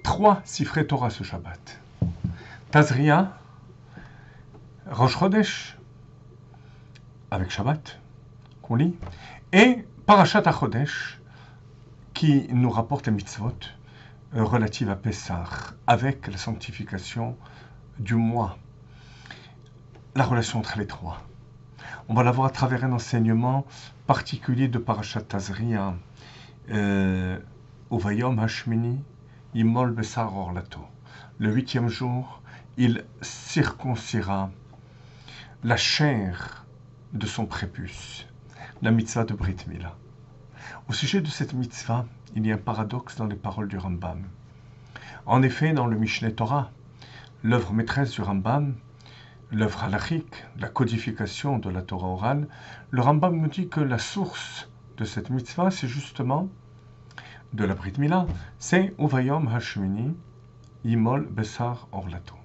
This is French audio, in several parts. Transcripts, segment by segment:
3 Sifrei Torah ce Shabbat. Tazria, Rosh Chodesh, avec Shabbat, qu'on lit, et Parashat HaChodesh, qui nous rapporte les mitzvot relatives à Pessah, avec la sanctification du mois. La relation entre les trois. On va la voir à travers un enseignement particulier de Parashat Tazria, Uvayom Hashmini, Imol Besar Orlato. Le 8e jour, il circoncira la chair de son prépuce, la mitzvah de Brit Mila. Au sujet de cette mitzvah, il y a un paradoxe dans les paroles du Rambam. En effet, dans le Mishneh Torah, l'œuvre maîtresse du Rambam, l'œuvre halachique, la codification de la Torah orale, le Rambam nous dit que la source de cette mitzvah, c'est justement de la Brit Mila, c'est Uvayom Hashmini, Imol Besar Orlato.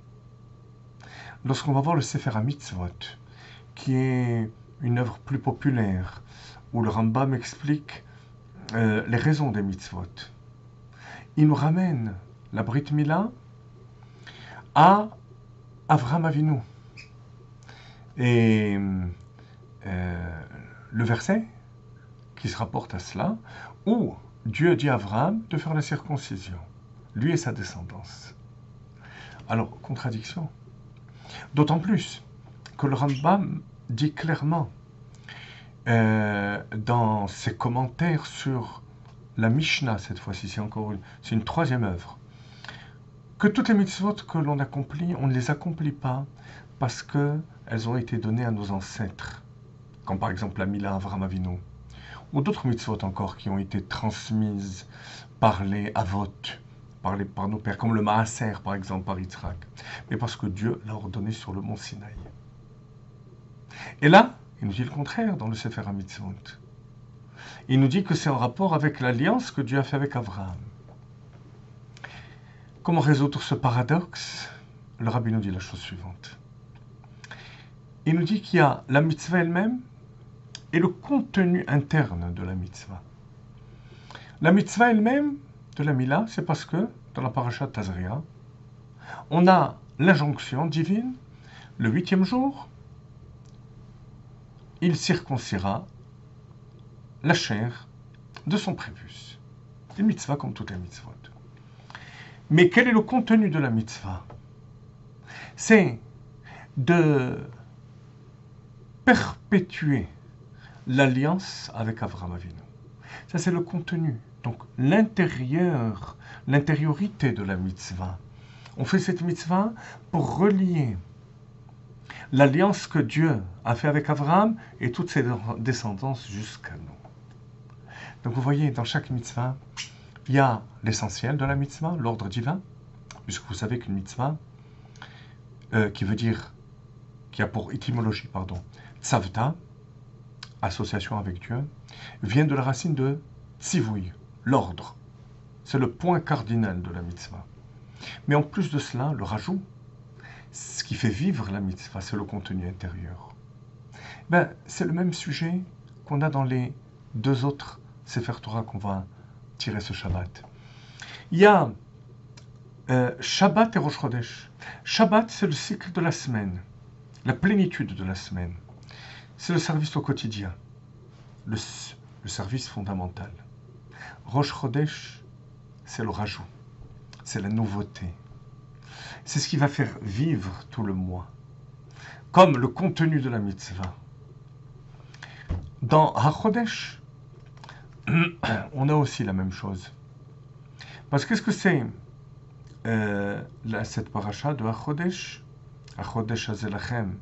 Lorsqu'on va voir le Sefer HaMitzvot, qui est une œuvre plus populaire, où le Rambam explique les raisons des mitzvot, il nous ramène la Brit Mila à Avraham Avinu. Et le verset qui se rapporte à cela, où Dieu dit à Avraham de faire la circoncision, lui et sa descendance. Alors, contradiction. D'autant plus que le Rambam dit clairement dans ses commentaires sur la Mishnah, cette fois-ci, c'est une troisième œuvre, que toutes les mitzvot que l'on accomplit, on ne les accomplit pas parce qu'elles ont été données à nos ancêtres, comme par exemple la Mila Avraham Avinu, ou d'autres mitzvot encore qui ont été transmises par les Avot, par nos pères, comme le Maaser par exemple, par Yitzhak, mais parce que Dieu l'a ordonné sur le mont Sinaï. Et là, il nous dit le contraire dans le Sefer HaMitzvot. Il nous dit que c'est en rapport avec l'alliance que Dieu a fait avec Abraham. Comment résoudre ce paradoxe? Le Rabbi nous dit la chose suivante. Il nous dit qu'il y a la mitzvah elle-même et le contenu interne de la mitzvah. La mitzvah elle-même de la Mila, c'est parce que, dans la parashat Tazria, on a l'injonction divine, le 8e jour, il circoncira la chair de son prépuce. Une mitzvah comme toutes les mitzvot. Mais quel est le contenu de la mitzvah? C'est de perpétuer l'alliance avec Avraham Avinu. Ça, c'est le contenu. Donc, l'intériorité de la mitzvah. On fait cette mitzvah pour relier l'alliance que Dieu a fait avec Avraham et toutes ses descendances jusqu'à nous. Donc, vous voyez, dans chaque mitzvah, il y a l'essentiel de la mitzvah, l'ordre divin, puisque vous savez qu'une mitzvah, qui a pour étymologie, tzavta, association avec Dieu, vient de la racine de tzivouï, l'ordre. C'est le point cardinal de la mitzvah. Mais en plus de cela, le rajout, ce qui fait vivre la mitzvah, c'est le contenu intérieur. C'est le même sujet qu'on a dans les deux autres Sefer Torah qu'on va tirer ce Shabbat. Il y a Shabbat et Rosh Chodesh. Shabbat, c'est le cycle de la semaine, la plénitude de la semaine. C'est le service au quotidien, le service fondamental. Rosh Chodesh, c'est le rajout, c'est la nouveauté. C'est ce qui va faire vivre tout le mois, comme le contenu de la mitzvah. Dans HaChodesh, on a aussi la même chose. Parce qu'est-ce que c'est cette paracha de HaChodesh, HaChodesh Hazelachem,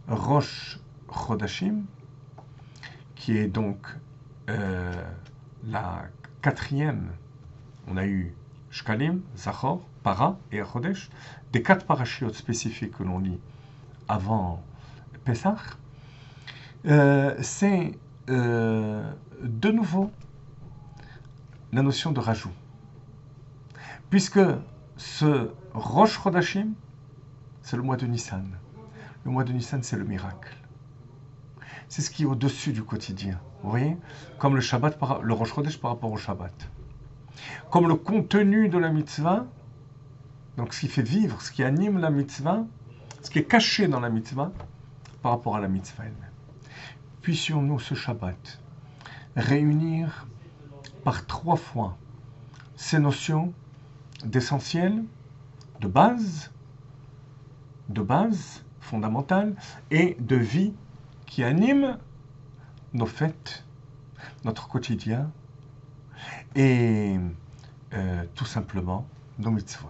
Rosh Chodashim, qui est donc la 4e. On a eu Shkalim, Zachor, Para et HaChodesh, des 4 parachiotes spécifiques que l'on lit avant Pessah. C'est de nouveau la notion de rajout. Puisque ce Rosh Chodashim, c'est le mois de Nissan. Le mois de Nissan, c'est le miracle. C'est ce qui est au-dessus du quotidien. Vous voyez? Comme le Shabbat, le Rosh Chodesh par rapport au Shabbat. comme le contenu de la mitzvah, donc ce qui fait vivre, ce qui anime la mitzvah, ce qui est caché dans la mitzvah par rapport à la mitzvah elle-même. Puissions-nous ce Shabbat réunir par 3 fois ces notions d'essentiel, de base fondamentale et de vie qui anime nos fêtes, notre quotidien et tout simplement nos mitzvot.